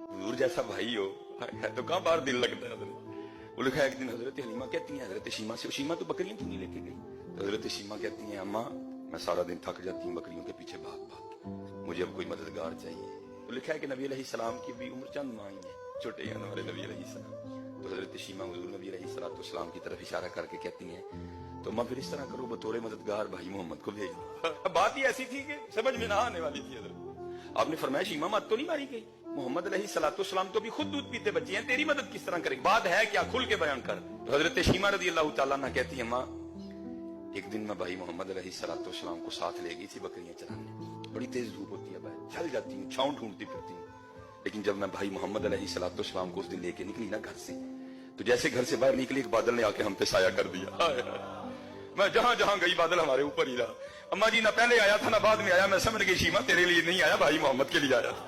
हुजूर जैसा भाई हो तो कहाँ बाहर दिल लगता है हजरत। वो लिखा है एक दिन हजरत हलीमा कहती हैं हजरत शीमा से, शीमा तो बकरियां क्यों नहीं लेके गई? तो हजरत शीमा कहती हैं अम्मा मैं सारा दिन थक जाती हूँ बकरियों के पीछे भाग भाग के, मुझे अब कोई मददगार चाहिए। तो लिखा है कि नबी अलैहिस्सलाम की भी उम्र चंद माह है, छोटे हैं हमारे नबी अलैहिस्सलाम। तो हजरत शीमा हुजूर नबी अलैहिस्सलाम की तरफ इशारा करके कहती हैं तो अम्मा फिर इस तरह करो बतौर मददगार भाई मोहम्मद को भेज दो। बात ही ऐसी थी कि समझ में ना आने वाली थी हजरत। आपने फरमाया शीमा मत तो नहीं मारी गई, मोहम्मद अलैहिस्सलाम तो भी खुद दूध पीते बच्चे हैं, तेरी मदद किस तरह करेगी? बात है क्या, खुल के बयान कर। तो हजरत शीमा रज़ी अल्लाह तआला अन्हा कहती है माँ एक दिन मैं भाई मोहम्मद अलैहिस्सलाम को साथ ले गई थी बकरियां चराने, बड़ी तेज धूप होती है भाई, चल जाती हूँ छांव ढूंढती फिरती हूँ, लेकिन जब मैं भाई मोहम्मद अलैहिस्सलाम को उस दिन लेके निकली ना घर से, तो जैसे घर से बाहर निकली एक बादल ने आके हम पे साया कर दिया। मैं जहां जहां गई बादल हमारे ऊपर ही रहा। अम्मा जी ना पहले आया था ना बाद में आया, मैं समझ गई शीमा तेरे लिए नहीं आया भाई मोहम्मद के लिए आया था।